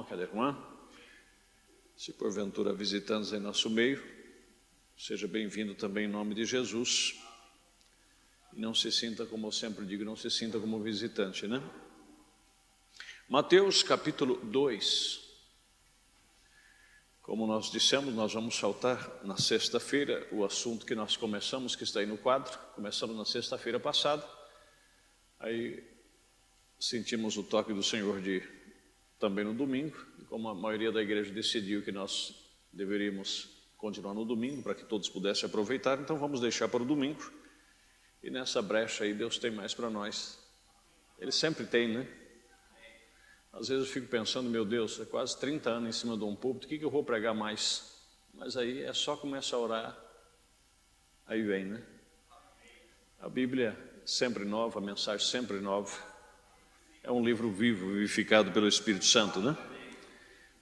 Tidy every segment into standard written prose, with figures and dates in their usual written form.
irmão, a cada irmã. Se porventura visitantes em nosso meio, seja bem-vindo também em nome de Jesus. E não se sinta, como eu sempre digo, não se sinta como visitante, né? Mateus capítulo 2. Como nós dissemos, nós vamos saltar na sexta-feira o assunto que nós começamos, que está aí no quadro. Começamos na sexta-feira passada. Aí sentimos o toque do Senhor também no domingo. E como a maioria da igreja decidiu que nós deveríamos continuar no domingo, para que todos pudessem aproveitar, então vamos deixar para o domingo. E nessa brecha aí Deus tem mais para nós. Ele sempre tem, né? Às vezes eu fico pensando, meu Deus, é quase 30 anos em cima de um púlpito, o que eu vou pregar mais? Mas aí é só começar a orar, aí vem, né? A Bíblia sempre nova, a mensagem sempre nova. É um livro vivo, vivificado pelo Espírito Santo, né?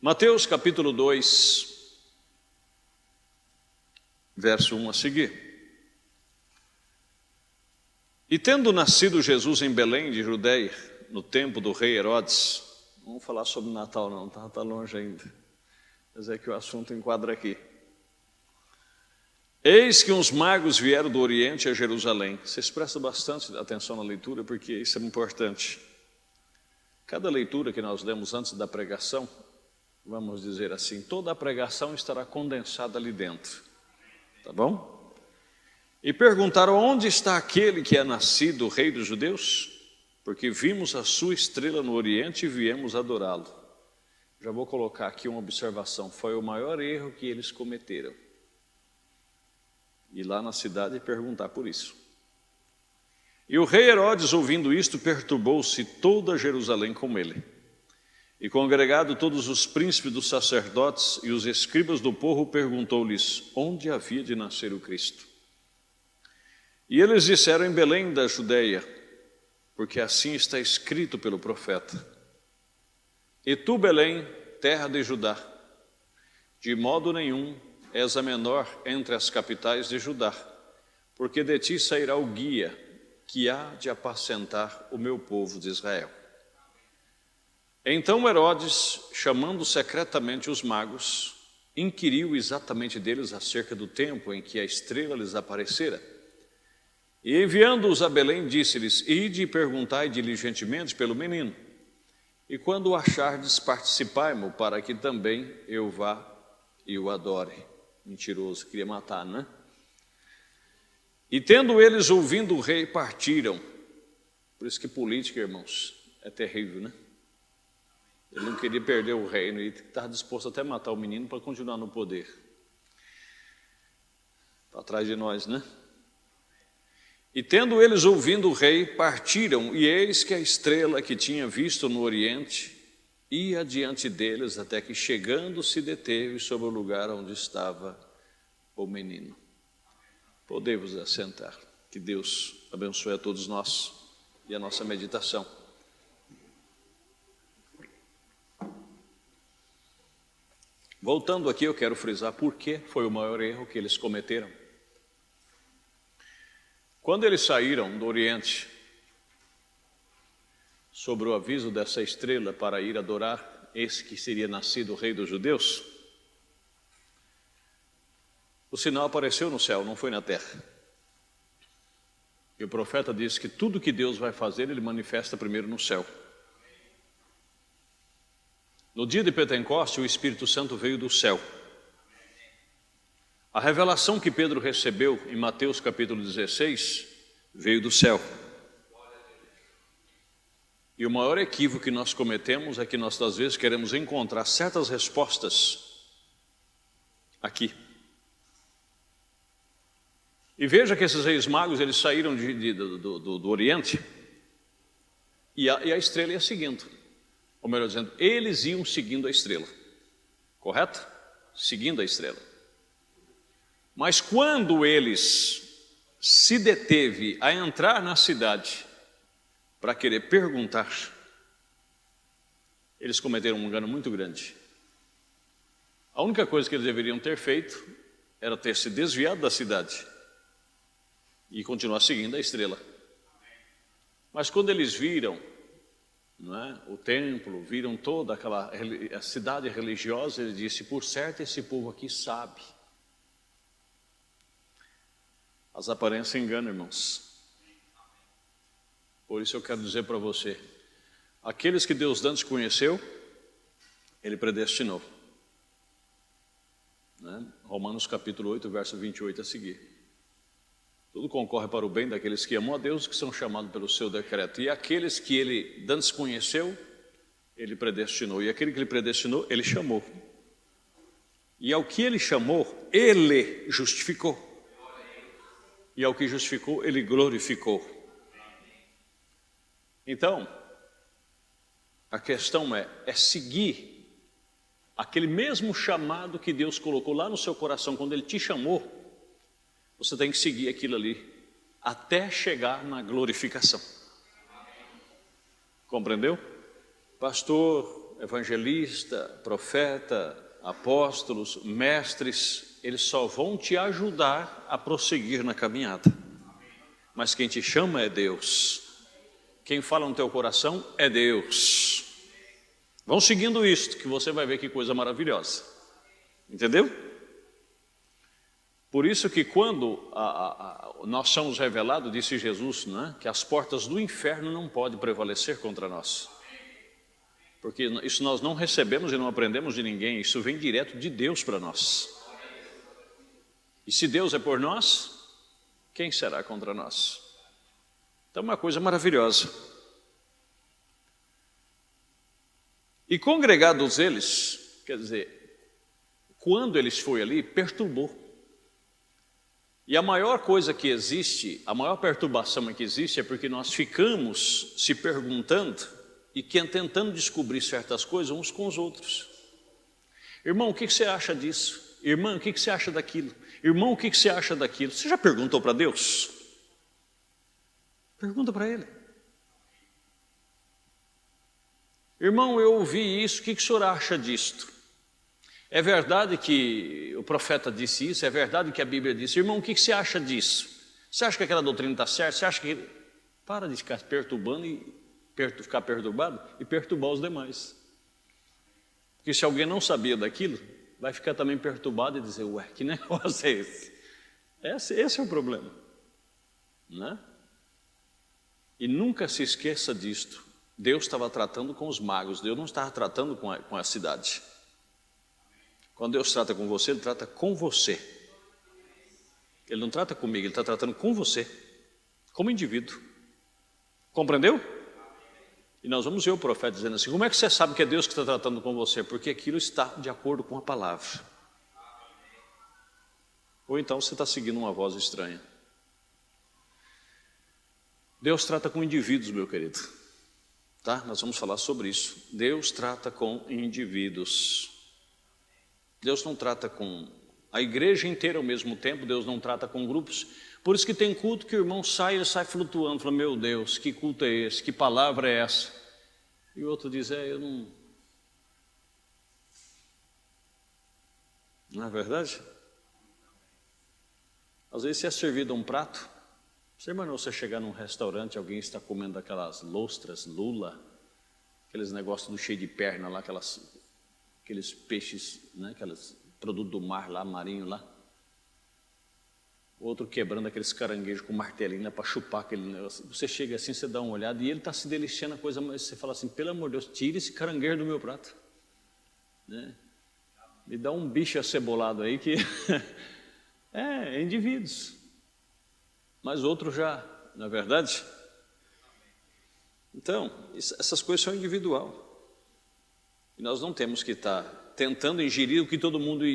Mateus capítulo 2, verso 1 a seguir. E tendo nascido Jesus em Belém de Judeia, no tempo do rei Herodes, não vamos falar sobre Natal não, está longe ainda, mas é que o assunto enquadra aqui. Eis que uns magos vieram do Oriente a Jerusalém. Vocês prestam bastante atenção na leitura, porque isso é importante. Cada leitura que nós demos antes da pregação, vamos dizer assim, toda a pregação estará condensada ali dentro, tá bom? E perguntaram: onde está aquele que é nascido, o rei dos judeus? Porque vimos a sua estrela no Oriente e viemos adorá-lo. Já vou colocar aqui uma observação: foi o maior erro que eles cometeram. Ir lá na cidade e perguntar por isso. E o rei Herodes, ouvindo isto, perturbou-se toda Jerusalém com ele. E congregado todos os príncipes dos sacerdotes e os escribas do povo, perguntou-lhes onde havia de nascer o Cristo. E eles disseram: em Belém da Judeia, porque assim está escrito pelo profeta: e tu, Belém, terra de Judá, de modo nenhum és a menor entre as capitais de Judá, porque de ti sairá o guia que há de apacentar o meu povo de Israel. Então Herodes, chamando secretamente os magos, inquiriu exatamente deles acerca do tempo em que a estrela lhes aparecera. E enviando-os a Belém, disse-lhes: ide e perguntai diligentemente pelo menino, e quando o achardes, participai-mo, para que também eu vá e o adore. Mentiroso, queria matar, né? E tendo eles ouvindo o rei, partiram. Por isso que política, irmãos, é terrível, né? Ele não queria perder o reino e estava disposto até a matar o menino para continuar no poder. Está atrás de nós, né? E tendo eles ouvindo o rei, partiram, e eis que a estrela que tinha visto no Oriente ia diante deles, até que chegando se deteve sobre o lugar onde estava o menino. Podemos assentar. Que Deus abençoe a todos nós e a nossa meditação. Voltando aqui, eu quero frisar por que foi o maior erro que eles cometeram. Quando eles saíram do Oriente, sobre o aviso dessa estrela para ir adorar esse que seria nascido o rei dos judeus, o sinal apareceu no céu, não foi na terra. E o profeta disse que tudo que Deus vai fazer, Ele manifesta primeiro no céu. No dia de Pentecoste, o Espírito Santo veio do céu. A revelação que Pedro recebeu em Mateus capítulo 16 veio do céu. E o maior equívoco que nós cometemos é que nós às vezes queremos encontrar certas respostas aqui. E veja que esses reis magos, eles saíram do Oriente e a estrela ia seguindo. Ou melhor dizendo, eles iam seguindo a estrela. Correto? Seguindo a estrela. Mas quando eles se deteve a entrar na cidade para querer perguntar, eles cometeram um engano muito grande. A única coisa que eles deveriam ter feito era ter se desviado da cidade e continuar seguindo a estrela. Mas quando eles viram não é? O templo, viram toda aquela a cidade religiosa. Ele disse: por certo esse povo aqui sabe. As aparências enganam, irmãos. Por isso eu quero dizer para você, aqueles que Deus antes conheceu, Ele predestinou, né? Romanos capítulo 8, verso 28 a seguir. Tudo concorre para o bem daqueles que amam a Deus, que são chamados pelo seu decreto. E aqueles que Ele antes conheceu, Ele predestinou. E aquele que Ele predestinou, Ele chamou. E ao que Ele chamou, Ele justificou. E ao que justificou, Ele glorificou. Então, a questão é seguir aquele mesmo chamado que Deus colocou lá no seu coração quando Ele te chamou. Você tem que seguir aquilo ali até chegar na glorificação. Compreendeu? Pastor, evangelista, profeta, apóstolos, mestres, eles só vão te ajudar a prosseguir na caminhada. Mas quem te chama é Deus. Quem fala no teu coração é Deus. Vão seguindo isto, que você vai ver que coisa maravilhosa. Entendeu? Por isso que quando nós somos revelados, disse Jesus, né, que as portas do inferno não podem prevalecer contra nós. Porque isso nós não recebemos e não aprendemos de ninguém, isso vem direto de Deus para nós. E se Deus é por nós, quem será contra nós? Então é uma coisa maravilhosa. E congregados eles, quer dizer, quando eles foram ali, perturbou. E a maior coisa que existe, a maior perturbação que existe é porque nós ficamos se perguntando e tentando descobrir certas coisas uns com os outros. Irmão, o que você acha disso? Irmã, o que você acha daquilo? Irmão, o que você acha daquilo? Você já perguntou para Deus? Pergunta para Ele. Irmão, eu ouvi isso, o que o senhor acha disto? É verdade que o profeta disse isso? É verdade que a Bíblia disse? Irmão, o que você acha disso? Você acha que aquela doutrina está certa? Você acha que... Para de ficar perturbando e ficar perturbado e perturbar os demais. Porque se alguém não sabia daquilo, vai ficar também perturbado e dizer: ué, que negócio é esse? Esse é o problema, né? E nunca se esqueça disto. Deus estava tratando com os magos, Deus não estava tratando com a cidade. Quando Deus trata com você, Ele trata com você. Ele não trata comigo, Ele está tratando com você, como indivíduo. Compreendeu? E nós vamos ver o profeta dizendo assim: como é que você sabe que é Deus que está tratando com você? Porque aquilo está de acordo com a palavra. Ou então você está seguindo uma voz estranha. Deus trata com indivíduos, meu querido. Tá? Nós vamos falar sobre isso. Deus trata com indivíduos. Deus não trata com a igreja inteira ao mesmo tempo, Deus não trata com grupos. Por isso que tem culto que o irmão ele sai flutuando, fala: meu Deus, que culto é esse? Que palavra é essa? E o outro diz: eu não... Não é verdade? Às vezes você é servido um prato. Você imaginou você chegar num restaurante, alguém está comendo aquelas lostras, lula, aqueles negócios do cheio de perna lá, aqueles peixes, né, aqueles produtos do mar lá, marinho lá. Outro quebrando aqueles caranguejos com martelinho lá para chupar aquele negócio. Você chega assim, você dá uma olhada e ele está se deliciando a coisa, mas você fala assim: pelo amor de Deus, tira esse caranguejo do meu prato, né? Me dá um bicho acebolado aí que é indivíduos. Mas outros já, não é verdade? Então, essas coisas são individual. E nós não temos que estar tentando ingerir o que todo mundo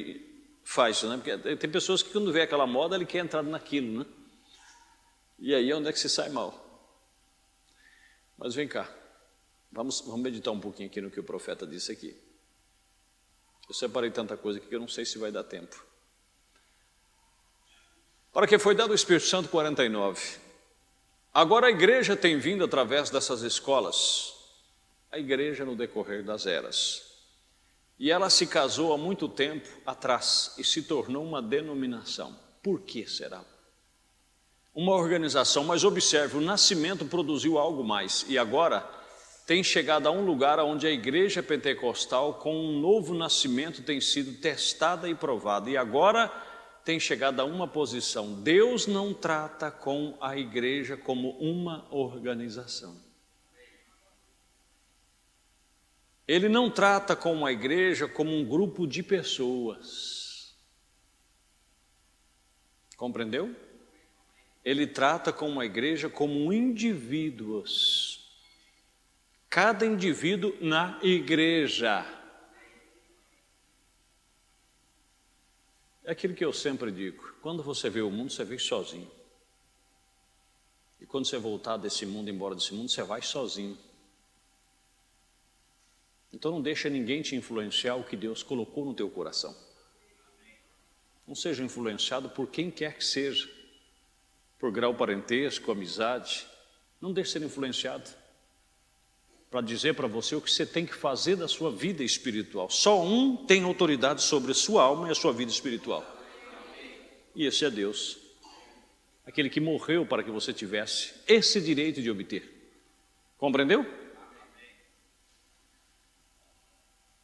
faz, né? Porque tem pessoas que quando vê aquela moda, ele quer entrar naquilo, né? E aí é onde é que se sai mal. Mas vem cá, vamos meditar um pouquinho aqui no que o profeta disse aqui. Eu separei tanta coisa aqui que eu não sei se vai dar tempo. Para que foi dado o Espírito Santo, 49. Agora a igreja tem vindo através dessas escolas, a igreja no decorrer das eras. E ela se casou há muito tempo atrás e se tornou uma denominação. Por que será? Uma organização, mas observe, o nascimento produziu algo mais. E agora tem chegado a um lugar onde a igreja pentecostal, com um novo nascimento, tem sido testada e provada. E agora tem chegado a uma posição: Deus não trata com a igreja como uma organização. Ele não trata com a igreja como um grupo de pessoas. Compreendeu? Ele trata com a igreja como indivíduos. Cada indivíduo na igreja. É aquilo que eu sempre digo: quando você vê o mundo, você vê sozinho. E quando você voltar desse mundo, embora desse mundo, você vai sozinho. Então não deixa ninguém te influenciar o que Deus colocou no teu coração. Não seja influenciado por quem quer que seja, por grau parentesco, amizade. Não deixe ser influenciado para dizer para você o que você tem que fazer da sua vida espiritual. Só um tem autoridade sobre a sua alma e a sua vida espiritual. E esse é Deus. Aquele que morreu para que você tivesse esse direito de obter. Compreendeu?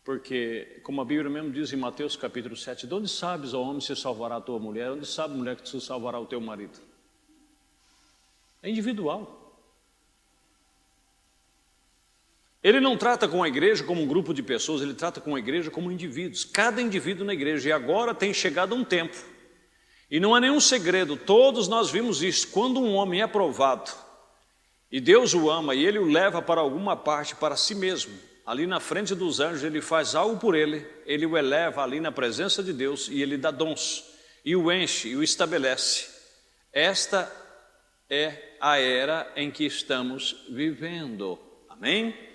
Porque, como a Bíblia mesmo diz em Mateus capítulo 7, de onde sabes, ó homem, se salvará a tua mulher? Onde sabe, mulher, que se salvará o teu marido? É individual. Ele não trata com a igreja como um grupo de pessoas, ele trata com a igreja como indivíduos, cada indivíduo na igreja. E agora tem chegado um tempo, e não é nenhum segredo, todos nós vimos isso: quando um homem é provado, e Deus o ama, e ele o leva para alguma parte, para si mesmo, ali na frente dos anjos, ele faz algo por ele o eleva ali na presença de Deus, e ele dá dons, e o enche, e o estabelece. Esta é a era em que estamos vivendo. Amém?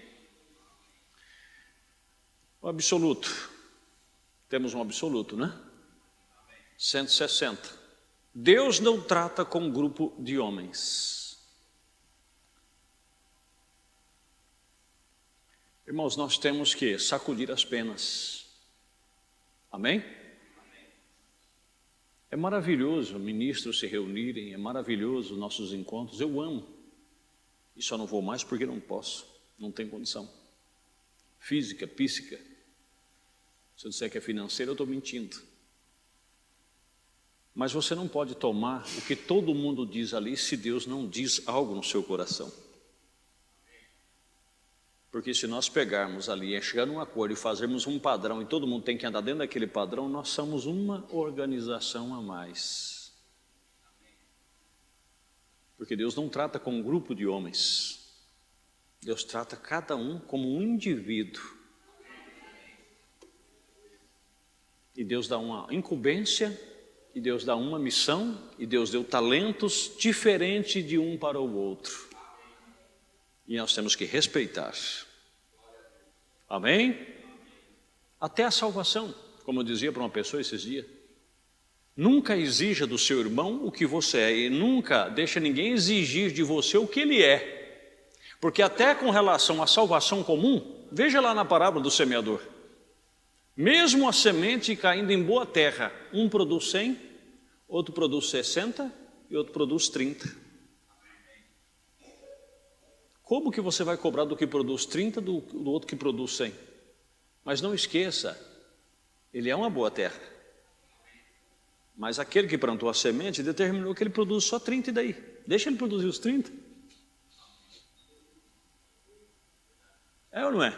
O absoluto, temos um absoluto, né? 160. Deus não trata com um grupo de homens. Irmãos, nós temos que sacudir as penas. Amém? É maravilhoso ministros se reunirem, é maravilhoso nossos encontros, eu amo. E só não vou mais porque não posso, não tenho condição. Física, psíquica. Se eu disser que é financeiro, eu estou mentindo. Mas você não pode tomar o que todo mundo diz ali se Deus não diz algo no seu coração. Porque se nós pegarmos ali, chegar num acordo e fazermos um padrão e todo mundo tem que andar dentro daquele padrão, nós somos uma organização a mais. Porque Deus não trata com um grupo de homens. Deus trata cada um como um indivíduo. E Deus dá uma incumbência, e Deus dá uma missão, e Deus deu talentos diferentes de um para o outro. E nós temos que respeitar. Amém? Até a salvação, como eu dizia para uma pessoa esses dias. Nunca exija do seu irmão o que você é, e nunca deixa ninguém exigir de você o que ele é. Porque até com relação à salvação comum, veja lá na parábola do semeador. Mesmo a semente caindo em boa terra, um produz 100, outro produz 60 e outro produz 30. Como que você vai cobrar do que produz 30 do outro que produz 100? Mas não esqueça, ele é uma boa terra. Mas aquele que plantou a semente determinou que ele produz só 30 e daí? Deixa ele produzir os 30. É ou não é?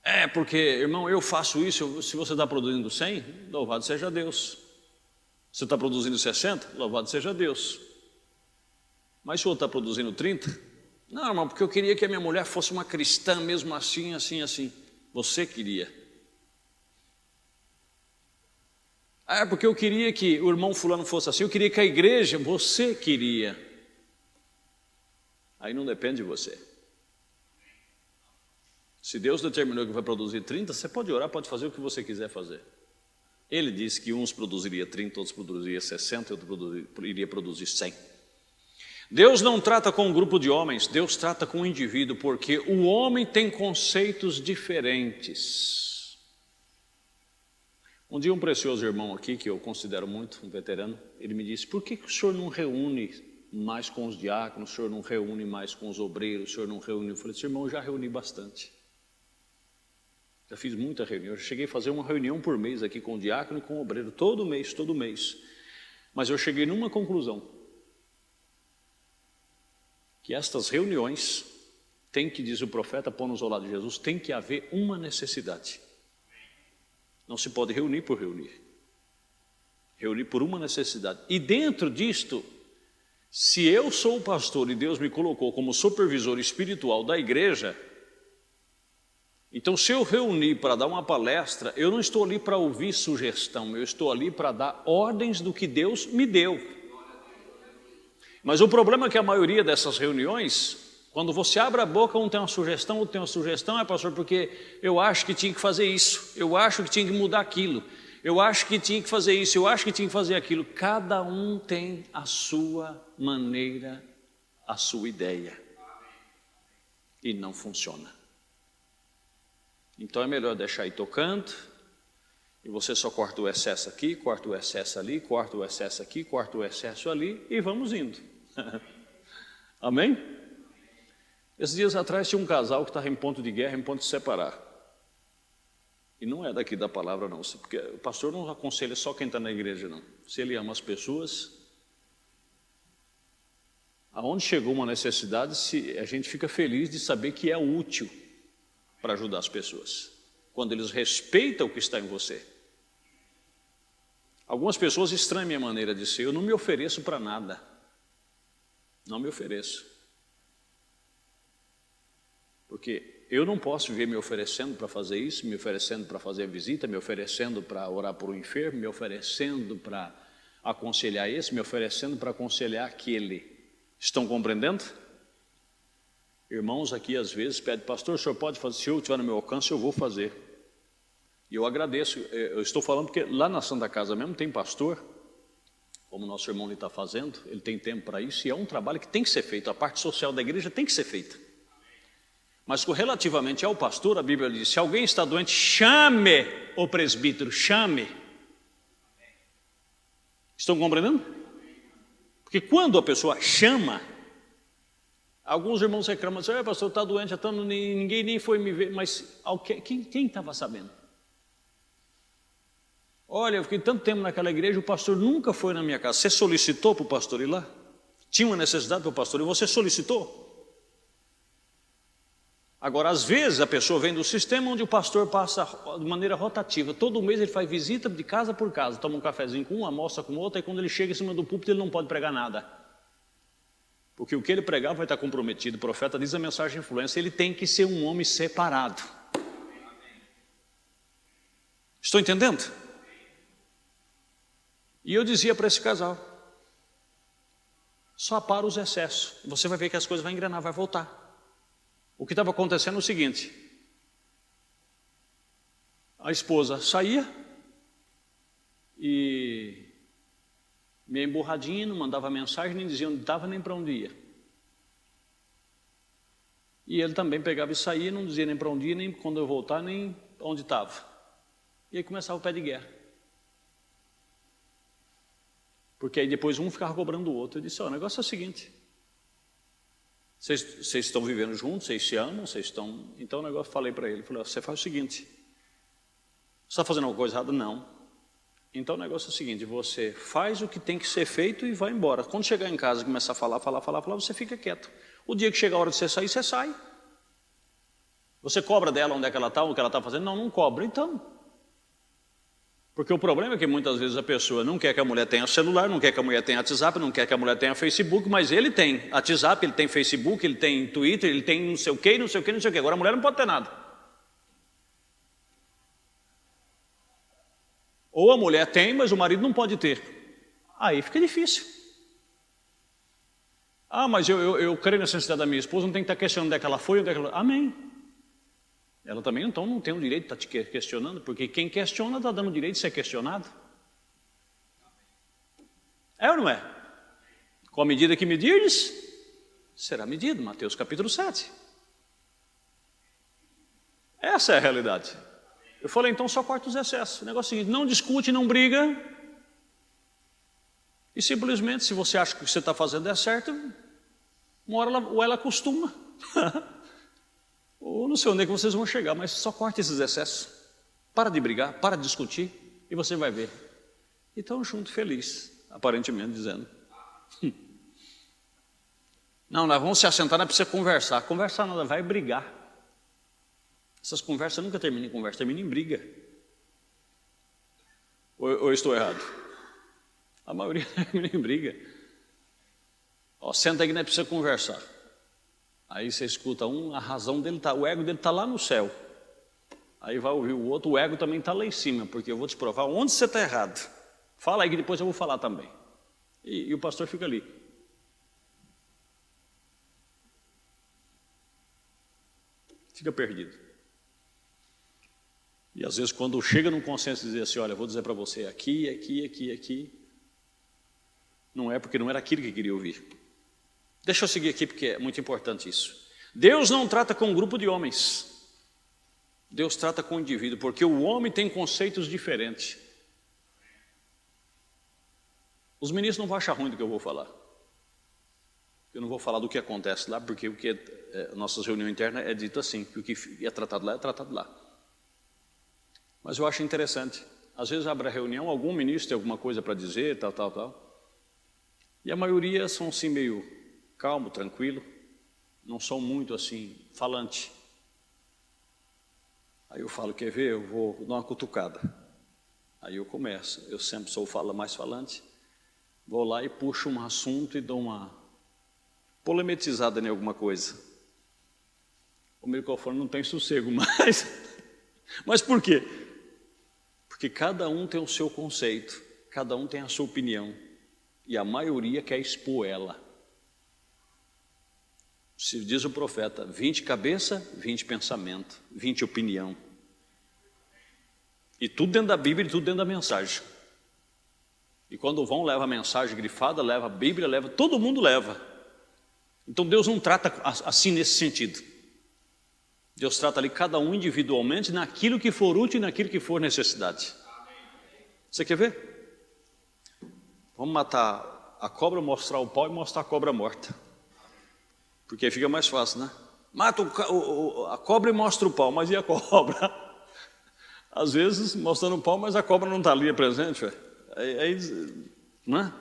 É porque, irmão, eu faço isso, se você está produzindo 100, louvado seja Deus. Se você está produzindo 60, louvado seja Deus. Mas se o outro está produzindo 30, não, irmão, porque eu queria que a minha mulher fosse uma cristã mesmo assim, assim, assim. Você queria. É porque eu queria que o irmão fulano fosse assim, eu queria que a igreja, você queria. Aí não depende de você. Se Deus determinou que vai produzir 30, você pode orar, pode fazer o que você quiser fazer. Ele disse que uns produziria 30, outros produziria 60, outros iria produzir 100. Deus não trata com um grupo de homens, Deus trata com um indivíduo, porque o homem tem conceitos diferentes. Um dia um precioso irmão aqui, que eu considero muito, um veterano, ele me disse: por que o senhor não reúne mais com os diáconos, o senhor não reúne mais com os obreiros, o senhor não reúne. Eu falei, irmão, eu já reuni bastante. Já fiz muita reunião, eu cheguei a fazer uma reunião por mês aqui com o diácono e com o obreiro, todo mês. Mas eu cheguei numa conclusão, que estas reuniões tem que, diz o profeta, pôr-nos ao lado de Jesus, tem que haver uma necessidade. Não se pode reunir por reunir. Reunir por uma necessidade. E dentro disto, se eu sou o pastor e Deus me colocou como supervisor espiritual da igreja, então se eu reunir para dar uma palestra, eu não estou ali para ouvir sugestão, eu estou ali para dar ordens do que Deus me deu. Mas o problema é que a maioria dessas reuniões, quando você abre a boca, um tem uma sugestão, outro tem uma sugestão, pastor, porque eu acho que tinha que fazer isso, eu acho que tinha que mudar aquilo, eu acho que tinha que fazer isso, eu acho que tinha que fazer aquilo. Cada um tem a sua maneira, a sua ideia. E não funciona. Então é melhor deixar ir tocando, e você só corta o excesso aqui, corta o excesso ali, corta o excesso aqui, corta o excesso ali, e vamos indo. Amém? Esses dias atrás tinha um casal que estava em ponto de guerra, em ponto de separar. E não é daqui da palavra não, porque o pastor não aconselha só quem está na igreja não. Se ele ama as pessoas, aonde chegou uma necessidade, a gente fica feliz de saber que é útil para ajudar as pessoas, quando eles respeitam o que está em você. Algumas pessoas estranham a minha maneira de ser, eu não me ofereço para nada, não me ofereço, porque eu não posso viver me oferecendo para fazer isso, me oferecendo para fazer visita, me oferecendo para orar por um enfermo, me oferecendo para aconselhar esse, me oferecendo para aconselhar aquele. Estão compreendendo? Irmãos aqui às vezes pedem, pastor, o senhor pode fazer? Se eu estiver no meu alcance, eu vou fazer. E eu agradeço, eu estou falando porque lá na Santa Casa mesmo tem pastor, como o nosso irmão está fazendo, ele tem tempo para isso, e é um trabalho que tem que ser feito, a parte social da igreja tem que ser feita. Mas relativamente ao pastor, a Bíblia diz, se alguém está doente, chame o presbítero, chame. Estão compreendendo? Porque quando a pessoa chama, alguns irmãos reclamam, assim, pastor, está doente, então ninguém nem foi me ver, mas quem estava sabendo? Olha, eu fiquei tanto tempo naquela igreja, o pastor nunca foi na minha casa. Você solicitou para o pastor ir lá? Tinha uma necessidade para o pastor e você solicitou? Agora, às vezes a pessoa vem do sistema onde o pastor passa de maneira rotativa. Todo mês ele faz visita de casa por casa, toma um cafezinho com um, almoça com outro, e quando ele chega em cima do púlpito ele não pode pregar nada. Porque o que ele pregar vai estar comprometido. O profeta diz a mensagem influência, ele tem que ser um homem separado. Estou entendendo? E eu dizia para esse casal, só para os excessos, você vai ver que as coisas vão engrenar, vai voltar. O que estava acontecendo é o seguinte, a esposa saía e meio emburradinha, não mandava mensagem, nem dizia onde estava, nem para onde ia. E ele também pegava e saía, não dizia nem para onde ia, nem quando eu voltar, nem onde estava. E aí começava o pé de guerra. Porque aí depois um ficava cobrando o outro. Eu disse, o negócio é o seguinte, vocês estão vivendo juntos, vocês se amam, vocês estão... Então o negócio, falei para ele, falei, você faz o seguinte, você está fazendo alguma coisa errada? Não. Então o negócio é o seguinte, você faz o que tem que ser feito e vai embora. Quando chegar em casa e começar a falar, você fica quieto. O dia que chega a hora de você sair, você sai. Você cobra dela onde é que ela está, o que ela está fazendo? Não, não cobra, então. Porque o problema é que muitas vezes a pessoa não quer que a mulher tenha celular, não quer que a mulher tenha WhatsApp, não quer que a mulher tenha Facebook, mas ele tem WhatsApp, ele tem Facebook, ele tem Twitter, ele tem não sei o que, não sei o que, não sei o que. Agora a mulher não pode ter nada. Ou a mulher tem, mas o marido não pode ter. Aí fica difícil. Ah, mas eu creio na necessidade da minha esposa, não tem que estar questionando onde é que ela foi, onde é que ela... Amém. Ela também então não tem o direito de estar te questionando, porque quem questiona está dando o direito de ser questionado. É ou não é? Com a medida que medirdes, será medido. Mateus capítulo 7. Essa é a realidade. Eu falei, então só corta os excessos. O negócio é o seguinte, não discute, não briga. E simplesmente, se você acha que o que você está fazendo é certo, uma hora ou ela acostuma, ou não sei onde é que vocês vão chegar, mas só corte esses excessos. Para de brigar, para de discutir, e você vai ver. E estão juntos, felizes, aparentemente dizendo. Não, nós vamos se assentar, não é para você conversar. Conversar nada, vai brigar. Essas conversas nunca terminam em conversa, terminam em briga. Ou estou errado? A maioria termina em briga. Ó, senta aí que não é para você conversar. Aí você escuta a razão dele tá, o ego dele está lá no céu. Aí vai ouvir o outro, o ego também está lá em cima, porque eu vou te provar onde você está errado. Fala aí que depois eu vou falar também. E o pastor fica ali. Fica perdido. E às vezes quando chega num consenso e diz assim, olha, eu vou dizer para você aqui, não é porque não era aquilo que queria ouvir. Deixa eu seguir aqui porque é muito importante isso. Deus não trata com um grupo de homens. Deus trata com o indivíduo, porque o homem tem conceitos diferentes. Os meninos não vão achar ruim do que eu vou falar. Eu não vou falar do que acontece lá, porque o que nossa reunião interna é dito assim, que o que é tratado lá é tratado lá. Mas eu acho interessante. Às vezes abre a reunião, algum ministro tem alguma coisa para dizer, tal. E a maioria são assim meio calmo, tranquilo. Não são muito assim, falante. Aí eu falo, quer ver? Eu vou dar uma cutucada. Aí eu começo. Eu sempre sou mais falante. Vou lá e puxo um assunto e dou uma polemizada em alguma coisa. O microfone não tem sossego mais. Mas por quê? Porque cada um tem o seu conceito, cada um tem a sua opinião, e a maioria quer expor ela. Se diz o profeta, 20 cabeça, 20 pensamento, 20 opinião. E tudo dentro da Bíblia e tudo dentro da mensagem. E quando vão, leva a mensagem grifada, leva a Bíblia, leva, todo mundo leva. Então Deus não trata assim nesse sentido. Deus trata ali cada um individualmente naquilo que for útil e naquilo que for necessidade. Você quer ver? Vamos matar a cobra, mostrar o pau e mostrar a cobra morta. Porque aí fica mais fácil, né? Mata a cobra e mostra o pau, mas e a cobra? Às vezes mostrando o pau, mas a cobra não está ali presente. Aí, não é?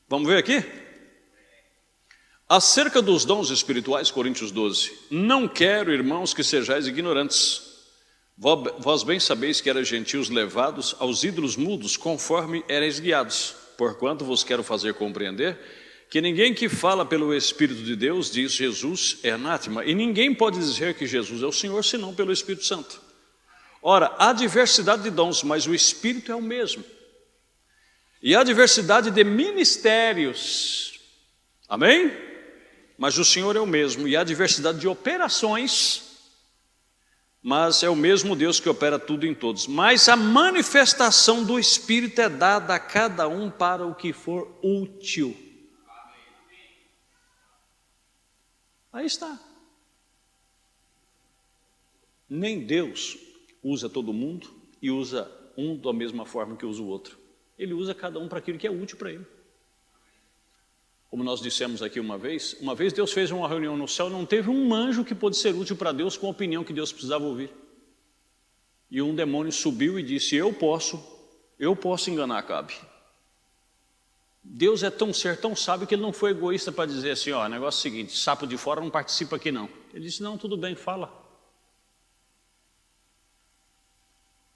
Vamos ver aqui? Acerca dos dons espirituais, Coríntios 12. Não quero, irmãos, que sejais ignorantes. Vós bem sabeis que eram gentios levados aos ídolos mudos, conforme erais guiados. Porquanto vos quero fazer compreender que ninguém que fala pelo Espírito de Deus diz Jesus é anátema. E ninguém pode dizer que Jesus é o Senhor, senão pelo Espírito Santo. Ora, há diversidade de dons, mas o Espírito é o mesmo. E há diversidade de ministérios. Amém? Mas o Senhor é o mesmo. E há diversidade de operações, mas é o mesmo Deus que opera tudo em todos. Mas a manifestação do Espírito é dada a cada um para o que for útil. Aí está. Nem Deus usa todo mundo e usa um da mesma forma que usa o outro. Ele usa cada um para aquilo que é útil para ele. Como nós dissemos aqui uma vez Deus fez uma reunião no céu, não teve um anjo que pôde ser útil para Deus com a opinião que Deus precisava ouvir. E um demônio subiu e disse, eu posso enganar Acabe. Deus é tão certo, tão sábio, que ele não foi egoísta para dizer assim, ó, negócio é o seguinte, sapo de fora não participa aqui não. Ele disse, não, tudo bem, fala.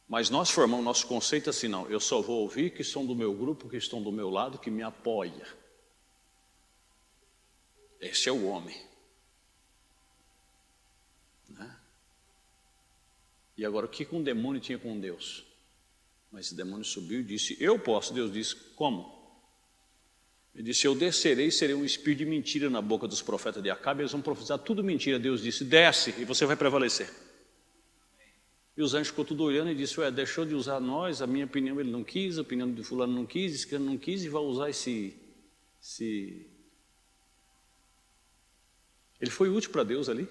Mas nós formamos nosso conceito assim, não, eu só vou ouvir que são do meu grupo, que estão do meu lado, que me apoia. Esse é o homem. Né? E agora, o que um demônio tinha com Deus? Mas esse demônio subiu e disse, eu posso. Deus disse, como? Ele disse, eu descerei e serei um espírito de mentira na boca dos profetas de Acabe, eles vão profetizar tudo mentira. Deus disse, desce e você vai prevalecer. E os anjos ficou tudo olhando e disse, ué, deixou de usar nós, a minha opinião ele não quis, a opinião de fulano não quis, esse não quis e vai usar esse... Ele foi útil para Deus ali.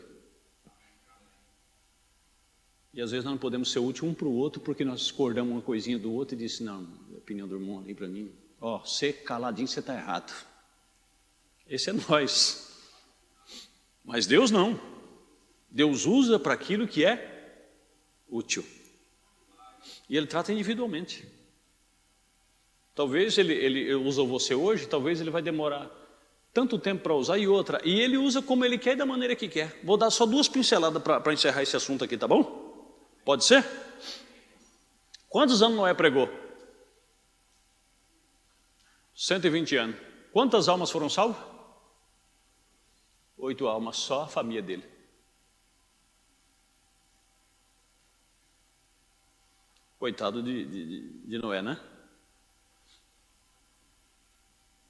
E às vezes nós não podemos ser útil um para o outro porque nós discordamos uma coisinha do outro e disse, não, a opinião do irmão ali para mim, Ó, ser caladinho, você está errado. Esse é nós. Mas Deus não. Deus usa para aquilo que é útil. E Ele trata individualmente. Talvez ele usa você hoje, talvez Ele vai demorar tanto tempo para usar e outra. E Ele usa como Ele quer e da maneira que quer. Vou dar só 2 pinceladas para encerrar esse assunto aqui, tá bom? Pode ser? Quantos anos Noé pregou? 120 anos. Quantas almas foram salvas? 8 almas, só a família dele. Coitado de Noé, né?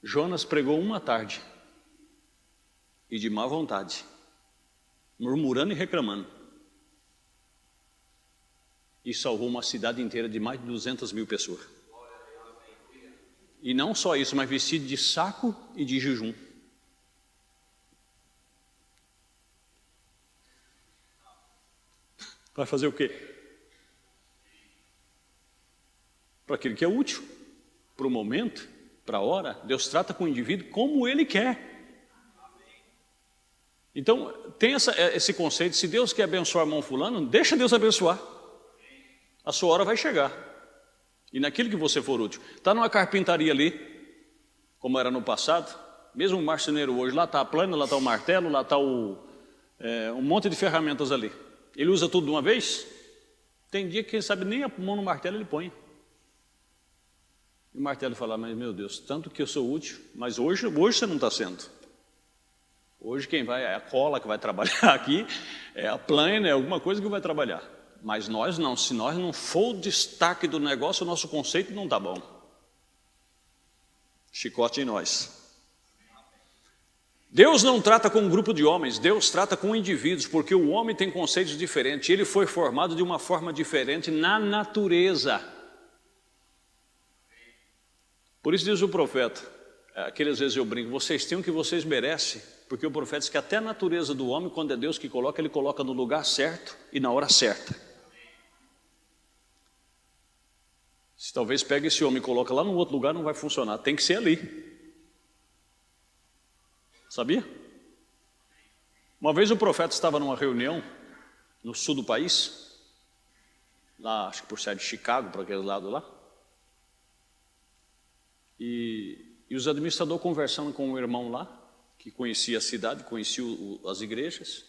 Jonas pregou uma tarde, e de má vontade, murmurando e reclamando, e salvou uma cidade inteira de mais de 200 mil pessoas. E não só isso, mas vestido de saco e de jejum. Vai fazer o quê? Para aquilo que é útil, para o momento, para a hora. Deus trata com o indivíduo como Ele quer. Então, tem esse conceito, se Deus quer abençoar o irmão fulano, deixa Deus abençoar. A sua hora vai chegar. E naquilo que você for útil. Está numa carpintaria ali, como era no passado, mesmo o marceneiro hoje, lá está a plana, lá está o martelo, lá está um monte de ferramentas ali. Ele usa tudo de uma vez? Tem dia que quem sabe nem a mão no martelo ele põe. E o martelo fala, mas meu Deus, tanto que eu sou útil, mas hoje você não está sendo. Hoje quem vai é a cola que vai trabalhar aqui, é a plana, é alguma coisa que vai trabalhar. Mas nós não, se nós não for o destaque do negócio, o nosso conceito não está bom. Chicote em nós. Deus não trata com um grupo de homens, Deus trata com indivíduos, porque o homem tem conceitos diferentes, ele foi formado de uma forma diferente na natureza. Por isso diz o profeta, aquelas vezes eu brinco, vocês têm o que vocês merecem, porque o profeta diz que até a natureza do homem, quando é Deus que coloca, ele coloca no lugar certo e na hora certa. Se talvez pegue esse homem e coloca lá no outro lugar, não vai funcionar, tem que ser ali. Sabia? Uma vez o profeta estava numa reunião no sul do país, lá acho que por ser de Chicago, para aquele lado lá, e os administradores conversando com um irmão lá, que conhecia a cidade, conhecia as igrejas.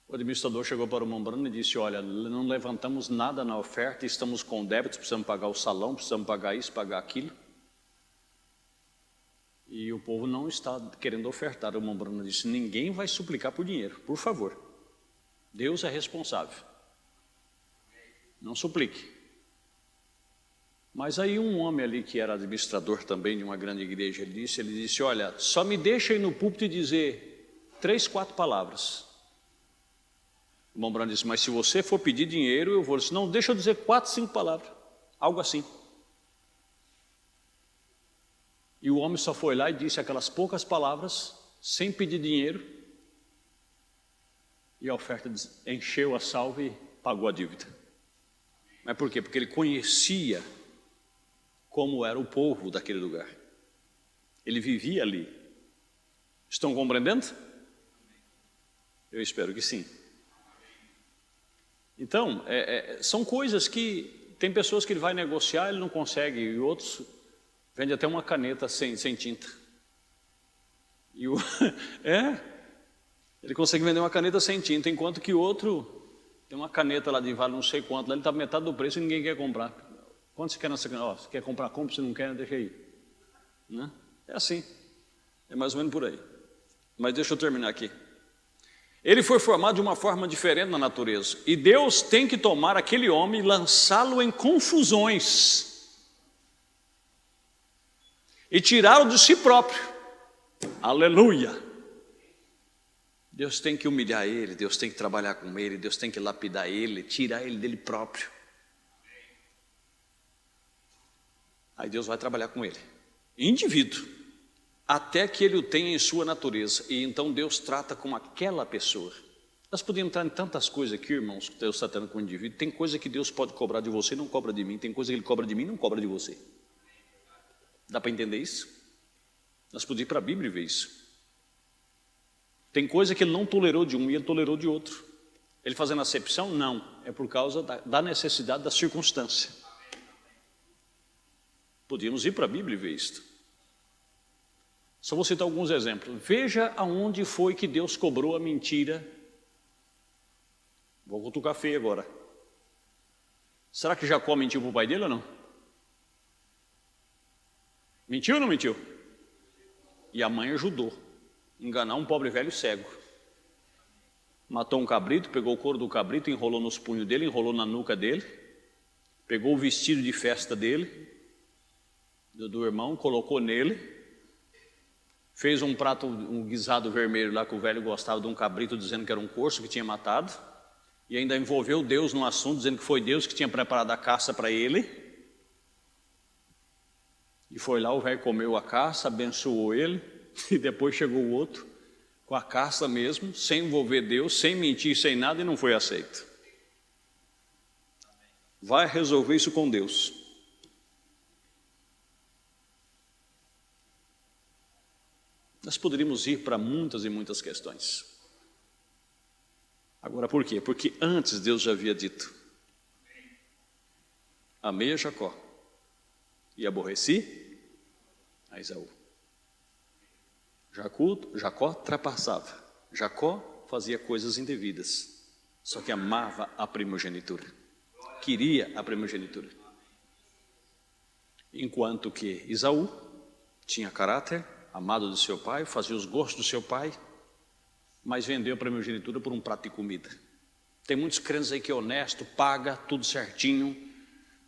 O administrador chegou para o irmão Bruno e disse, olha, não levantamos nada na oferta, estamos com débitos, precisamos pagar o salão, precisamos pagar isso, pagar aquilo. E o povo não está querendo ofertar. O irmão Bruno disse, ninguém vai suplicar por dinheiro, por favor. Deus é responsável. Não suplique. Mas aí um homem ali que era administrador também de uma grande igreja, ele disse, olha, só me deixa ir no púlpito e dizer 3, 4 palavras. O irmão Bruno disse, mas se você for pedir dinheiro, eu vou. Ele disse, não, deixa eu dizer 4, 5 palavras. Algo assim. E o homem só foi lá e disse aquelas poucas palavras, sem pedir dinheiro, e a oferta encheu a salva e pagou a dívida. Mas por quê? Porque ele conhecia como era o povo daquele lugar. Ele vivia ali. Estão compreendendo? Eu espero que sim. Então, são coisas que tem pessoas que ele vai negociar, ele não consegue, e outros vende até uma caneta sem tinta. E ele consegue vender uma caneta sem tinta, enquanto que o outro tem uma caneta lá de vale não sei quanto, lá ele está metade do preço e ninguém quer comprar. Quanto você quer nessa caneta? Você quer comprar, compra, se não quer, deixa aí. Né? É assim, é mais ou menos por aí. Mas deixa eu terminar aqui. Ele foi formado de uma forma diferente na natureza, e Deus tem que tomar aquele homem e lançá-lo em confusões, e tirá-lo de si próprio. Aleluia! Deus tem que humilhar ele, Deus tem que trabalhar com ele, Deus tem que lapidar ele, tirar ele dele próprio. Aí Deus vai trabalhar com ele, indivíduo, até que ele o tenha em sua natureza, e então Deus trata com aquela pessoa. Nós podemos entrar em tantas coisas aqui, irmãos, que Deus está tratando com o indivíduo. Tem coisa que Deus pode cobrar de você e não cobra de mim, tem coisa que Ele cobra de mim e não cobra de você. Dá para entender isso? Nós podíamos ir para a Bíblia e ver isso. Tem coisa que ele não tolerou de um e ele tolerou de outro. Ele fazendo acepção? Não. É por causa da necessidade da circunstância. Podíamos ir para a Bíblia e ver isso. Só vou citar alguns exemplos. Veja aonde foi que Deus cobrou a mentira. Vou cutucar feio agora. Será que Jacó mentiu para o pai dele ou não? Mentiu ou não mentiu? E a mãe ajudou. Enganar um pobre velho cego. Matou um cabrito, pegou o couro do cabrito, enrolou nos punhos dele, enrolou na nuca dele, pegou o vestido de festa dele, do irmão, colocou nele, fez um prato, um guisado vermelho lá que o velho gostava de um cabrito, dizendo que era um corso que tinha matado, e ainda envolveu Deus no assunto, dizendo que foi Deus que tinha preparado a caça para ele. E foi lá, o velho comeu a caça, abençoou ele, e depois chegou o outro, com a caça mesmo, sem envolver Deus, sem mentir, sem nada, e não foi aceito. Vai resolver isso com Deus. Nós poderíamos ir para muitas e muitas questões. Agora, por quê? Porque antes Deus já havia dito: amei a Jacó e aborreci a Esaú. Jacó trapassava. Jacó fazia coisas indevidas, só que amava a primogenitura, queria a primogenitura. Enquanto que Esaú tinha caráter, amado do seu pai, fazia os gostos do seu pai, mas vendeu a primogenitura por um prato de comida. Tem muitos crentes aí que é honesto, paga tudo certinho,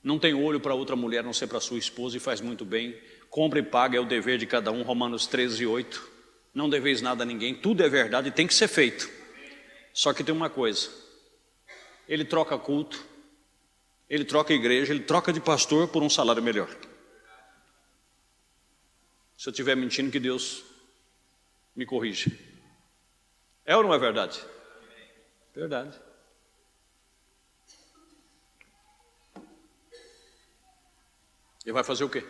não tem olho para outra mulher, a não ser para sua esposa, e faz muito bem. Compra e paga, é o dever de cada um, Romanos 13:8. Não deveis nada a ninguém, tudo é verdade e tem que ser feito. Só que tem uma coisa: ele troca culto, ele troca igreja, ele troca de pastor por um salário melhor. Se eu estiver mentindo, que Deus me corrija. É ou não é verdade? Verdade. E vai fazer o quê?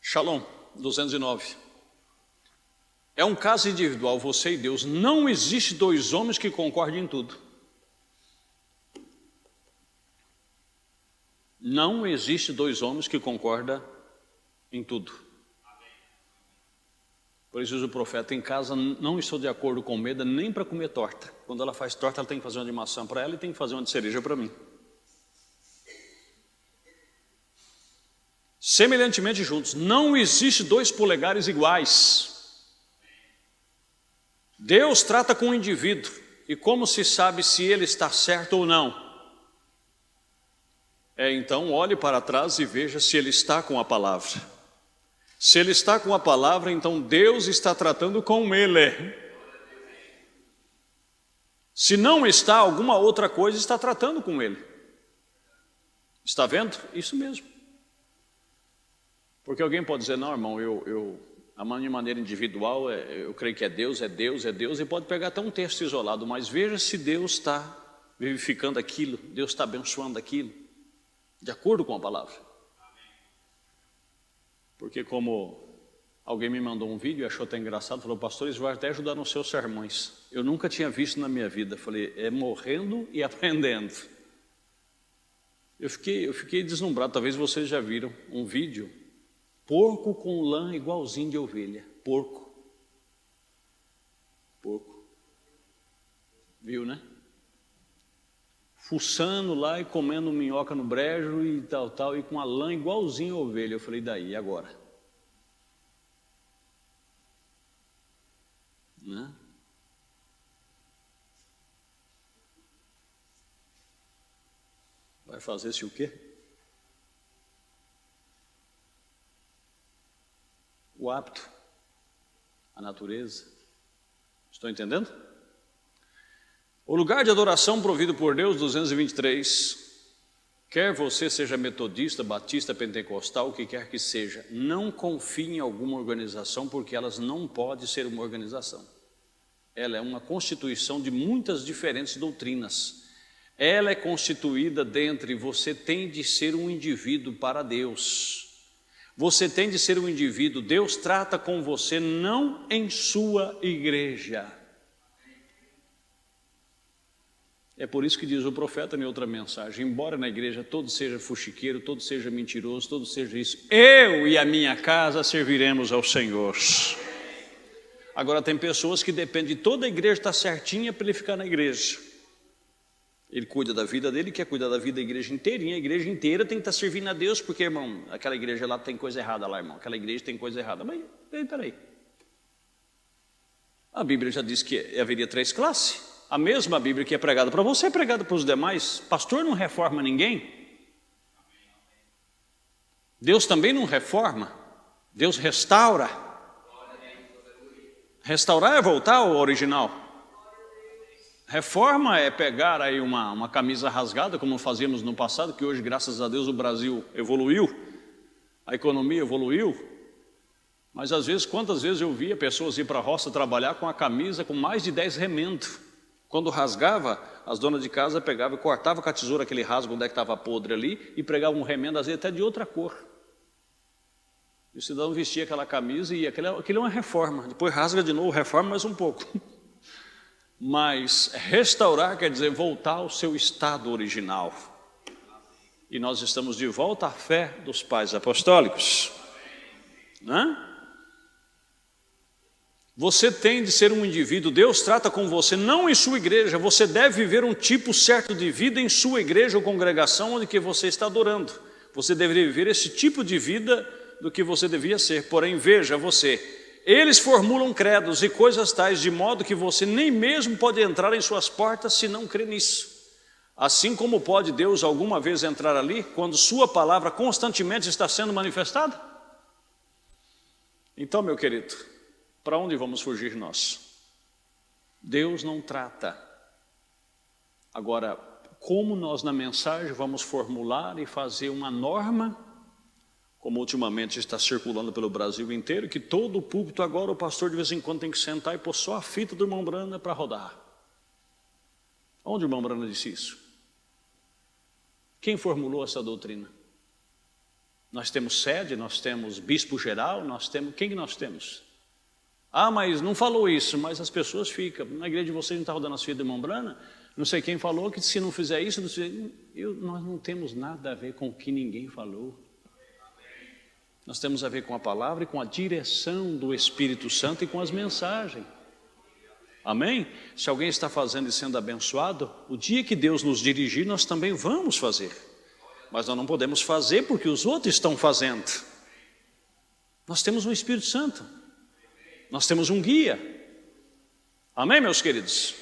Shalom 209. É um caso individual, você e Deus. Não existe dois homens que concordem em tudo. Não existe dois homens que concordam em tudo. Por isso diz o profeta: em casa não estou de acordo com Meda nem para comer torta. Quando ela faz torta, ela tem que fazer uma de maçã para ela e tem que fazer uma de cereja para mim. Semelhantemente juntos, não existe dois polegares iguais. Deus trata com o indivíduo, e como se sabe se ele está certo ou não? Então olhe para trás e veja se ele está com a palavra. Se ele está com a palavra, então Deus está tratando com ele. Se não está, alguma outra coisa está tratando com ele. Está vendo? Isso mesmo. Porque alguém pode dizer: não, irmão, amando de maneira individual, eu creio que é Deus, e pode pegar até um texto isolado, mas veja se Deus está vivificando aquilo, Deus está abençoando aquilo, de acordo com a palavra. Porque como alguém me mandou um vídeo e achou até engraçado, falou: pastor, isso vai até ajudar nos seus sermões. Eu nunca tinha visto na minha vida. Falei: é morrendo e aprendendo. Eu fiquei deslumbrado. Talvez vocês já viram um vídeo: porco com lã igualzinho de ovelha. Porco. Viu, né? Fuçando lá e comendo minhoca no brejo e tal, e com a lã igualzinho a ovelha. Eu falei: daí, e agora? Né? Vai fazer-se o quê? O hábito, a natureza. Estão entendendo? O lugar de adoração provido por Deus, 223. Quer você seja metodista, batista, pentecostal, o que quer que seja, não confie em alguma organização, porque elas não podem ser uma organização. Ela é uma constituição de muitas diferentes doutrinas. ela é constituída dentre, você tem de ser um indivíduo para Deus. Você tem de ser um indivíduo, Deus trata com você não em sua igreja. É por isso que diz o profeta em outra mensagem: embora na igreja todo seja fuxiqueiro, todo seja mentiroso, todo seja isso, eu e a minha casa serviremos ao Senhor. Agora tem pessoas que dependem de toda a igreja estar certinha para ele ficar na igreja. Ele cuida da vida dele, quer cuidar da vida da igreja inteirinha. A igreja inteira tem que estar servindo a Deus, porque, irmão, aquela igreja lá tem coisa errada lá, irmão. Aquela igreja tem coisa errada. Mas, peraí. A Bíblia já diz que haveria 3 classes. A mesma Bíblia que é pregada para você é pregada para os demais. Pastor não reforma ninguém. Deus também não reforma. Deus restaura. Restaurar é voltar ao original. Reforma é pegar aí uma camisa rasgada, como fazíamos no passado, que hoje, graças a Deus, o Brasil evoluiu, a economia evoluiu, mas às vezes, quantas vezes eu via pessoas ir para a roça trabalhar com a camisa com mais de 10 remendos. Quando rasgava, as donas de casa pegavam e cortavam com a tesoura aquele rasgo onde é que estava podre ali e pregavam um remendo, às vezes até de outra cor. E o cidadão vestia aquela camisa e aquilo é uma reforma. Depois rasga de novo, reforma mais um pouco. Mas restaurar quer dizer voltar ao seu estado original. E nós estamos de volta à fé dos pais apostólicos. Você tem de ser um indivíduo, Deus trata com você não em sua igreja. Você deve viver um tipo certo de vida em sua igreja ou congregação onde que você está adorando. Você deveria viver esse tipo de vida do que você devia ser. Porém, veja você, eles formulam credos e coisas tais de modo que você nem mesmo pode entrar em suas portas se não crer nisso. Assim como pode Deus alguma vez entrar ali quando sua palavra constantemente está sendo manifestada? Então, meu querido, para onde vamos fugir nós? Deus não trata. Agora, como nós na mensagem vamos formular e fazer uma norma, como ultimamente está circulando pelo Brasil inteiro, que todo o púlpito agora o pastor de vez em quando tem que sentar e pôr só a fita do irmão Brana para rodar. Onde o irmão Brana disse isso? Quem formulou essa doutrina? Nós temos sede, nós temos bispo geral, quem que nós temos? Ah, mas não falou isso, mas as pessoas ficam. Na igreja de vocês não está rodando as fitas do irmão Brana? Não sei quem falou que se não fizer isso, nós não temos nada a ver com o que ninguém falou. Nós temos a ver com a palavra e com a direção do Espírito Santo e com as mensagens. Amém? Se alguém está fazendo e sendo abençoado, o dia que Deus nos dirigir, nós também vamos fazer. Mas nós não podemos fazer porque os outros estão fazendo. Nós temos um Espírito Santo. Nós temos um guia. Amém, meus queridos?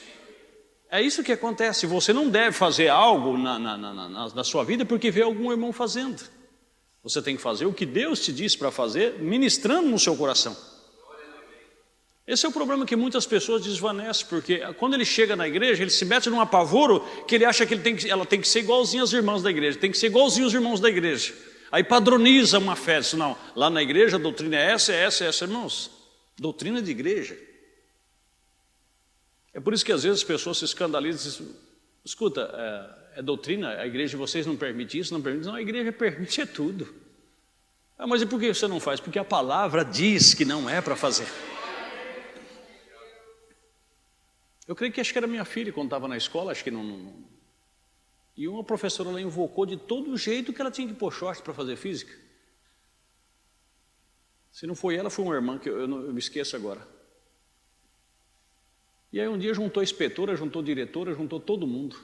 É isso que acontece. Você não deve fazer algo na sua vida porque vê algum irmão fazendo. Você tem que fazer o que Deus te diz para fazer, ministrando no seu coração. Esse é o problema que muitas pessoas desvanecem, porque quando ele chega na igreja, ele se mete num apavoro que ele acha que ela tem que ser igualzinha às irmãs da igreja, tem que ser igualzinho aos irmãos da igreja. Aí padroniza uma fé, diz, não, lá na igreja a doutrina é essa, irmãos. Doutrina de igreja. É por isso que às vezes as pessoas se escandalizam e dizem, escuta, é doutrina, a igreja de vocês não permite isso, não permite, não, a igreja permite tudo. Ah, mas e por que você não faz? Porque a palavra diz que não é para fazer. Eu creio que acho que era minha filha quando estava na escola, acho que não. E uma professora lá invocou de todo jeito que ela tinha que pôr short para fazer física. Se não foi ela, foi uma irmã, que eu me esqueço agora. E aí um dia juntou a inspetora, juntou a diretora, juntou todo mundo.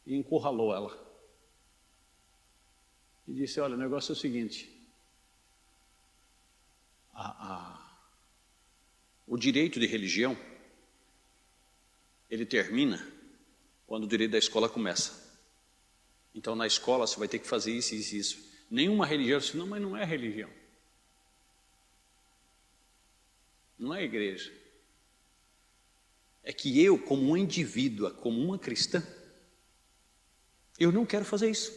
E encurralou ela. E disse, olha, o negócio é o seguinte. O direito de religião, ele termina quando o direito da escola começa. Então na escola você vai ter que fazer isso, isso, isso. Nenhuma religião disse, não, mas não é religião. Não é igreja. É que eu, como uma indivídua, como uma cristã, eu não quero fazer isso.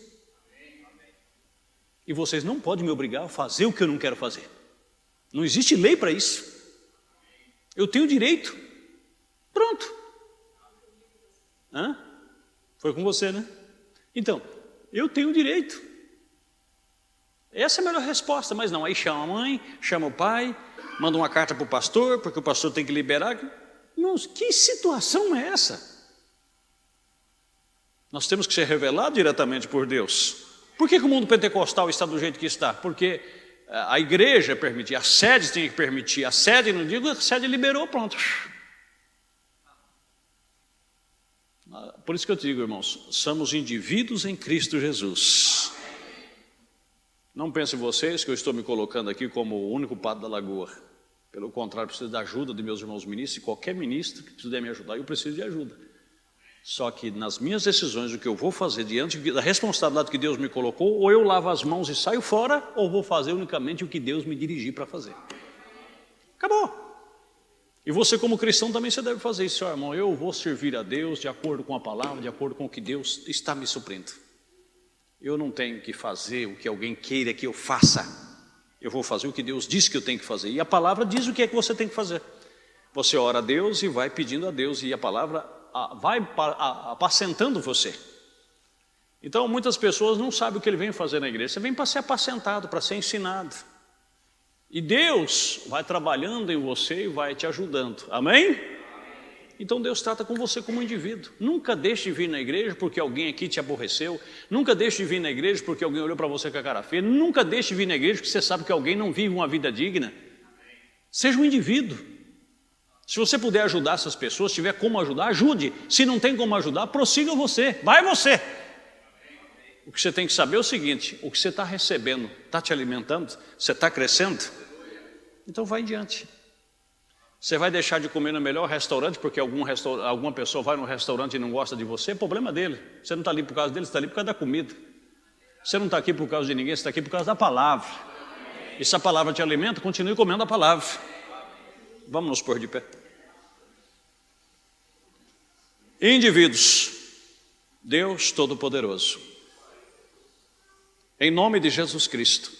E vocês não podem me obrigar a fazer o que eu não quero fazer. Não existe lei para isso. Eu tenho direito. Pronto. Foi com você, né? Então, eu tenho direito. Essa é a melhor resposta, mas não. Aí chama a mãe, chama o pai, manda uma carta para o pastor, porque o pastor tem que liberar. Nossa, que situação é essa? Nós temos que ser revelados diretamente por Deus. Por que o mundo pentecostal está do jeito que está? Porque a igreja permitia, a sede tinha que permitir, a sede, não digo, a sede liberou, pronto. Por isso que eu te digo, irmãos, somos indivíduos em Cristo Jesus. Não pensem vocês que eu estou me colocando aqui como o único padre da Lagoa. Pelo contrário, preciso da ajuda de meus irmãos ministros, e qualquer ministro que puder me ajudar, eu preciso de ajuda. Só que nas minhas decisões, o que eu vou fazer diante da responsabilidade que Deus me colocou, ou eu lavo as mãos e saio fora, ou vou fazer unicamente o que Deus me dirigir para fazer. Acabou. E você como cristão também você deve fazer isso, irmão. Eu vou servir a Deus de acordo com a palavra, de acordo com o que Deus está me suprindo. Eu não tenho que fazer o que alguém queira que eu faça. Eu vou fazer o que Deus diz que eu tenho que fazer. E a palavra diz o que é que você tem que fazer. Você ora a Deus e vai pedindo a Deus, e a palavra vai apacentando você. Então muitas pessoas não sabem o que ele vem fazer na igreja. Você vem para ser apacentado, para ser ensinado. E Deus vai trabalhando em você e vai te ajudando. Amém? Então Deus trata com você como indivíduo. Nunca deixe de vir na igreja porque alguém aqui te aborreceu. Nunca deixe de vir na igreja porque alguém olhou para você com a cara feia. Nunca deixe de vir na igreja porque você sabe que alguém não vive uma vida digna. Seja um indivíduo. Se você puder ajudar essas pessoas, se tiver como ajudar, ajude. Se não tem como ajudar, prossiga você. Vai você. O que você tem que saber é o seguinte: o que você está recebendo está te alimentando? Você está crescendo? Então vai em diante. Você vai deixar de comer no melhor restaurante porque alguma pessoa vai no restaurante e não gosta de você? É problema dele. Você não está ali por causa dele, você está ali por causa da comida. Você não está aqui por causa de ninguém, você está aqui por causa da palavra. E se a palavra te alimenta, continue comendo a palavra. Vamos nos pôr de pé. Indivíduos, Deus Todo-Poderoso, em nome de Jesus Cristo,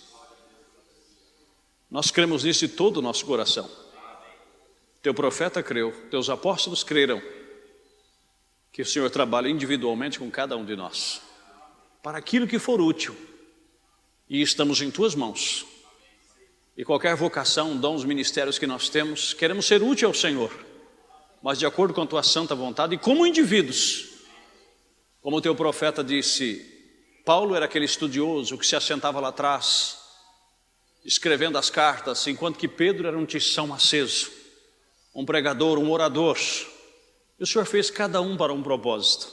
nós cremos nisso de todo o nosso coração. Teu profeta creu, teus apóstolos creram que o Senhor trabalha individualmente com cada um de nós, para aquilo que for útil, e estamos em tuas mãos. E qualquer vocação, dons, ministérios que nós temos, queremos ser útil ao Senhor, mas de acordo com a tua santa vontade e como indivíduos. Como o teu profeta disse, Paulo era aquele estudioso que se assentava lá atrás, escrevendo as cartas, enquanto que Pedro era um tição aceso, um pregador, um orador. E o Senhor fez cada um para um propósito,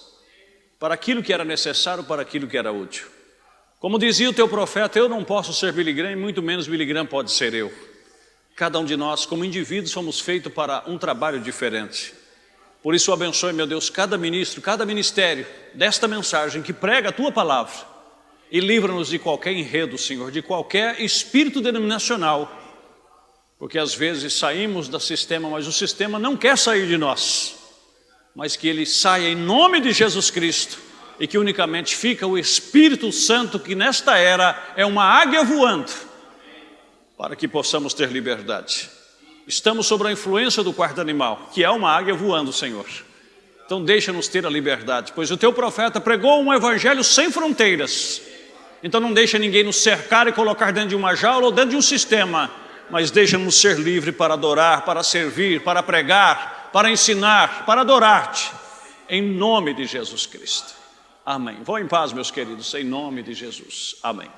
para aquilo que era necessário, para aquilo que era útil. Como dizia o teu profeta, eu não posso ser Billy Graham, e muito menos Billy Graham pode ser eu. Cada um de nós, como indivíduos, fomos feitos para um trabalho diferente. Por isso, abençoe, meu Deus, cada ministro, cada ministério desta mensagem que prega a tua palavra, e livra-nos de qualquer enredo, Senhor, de qualquer espírito denominacional, porque às vezes saímos do sistema, mas o sistema não quer sair de nós, mas que ele saia em nome de Jesus Cristo, e que unicamente fica o Espírito Santo, que nesta era é uma águia voando, para que possamos ter liberdade. Estamos sob a influência do quarto animal, que é uma águia voando, Senhor. Então deixa-nos ter a liberdade, pois o teu profeta pregou um evangelho sem fronteiras. Então não deixa ninguém nos cercar e colocar dentro de uma jaula ou dentro de um sistema, mas deixa-nos ser livres para adorar, para servir, para pregar, para ensinar, para adorar-te, em nome de Jesus Cristo. Amém. Vão em paz, meus queridos, em nome de Jesus. Amém.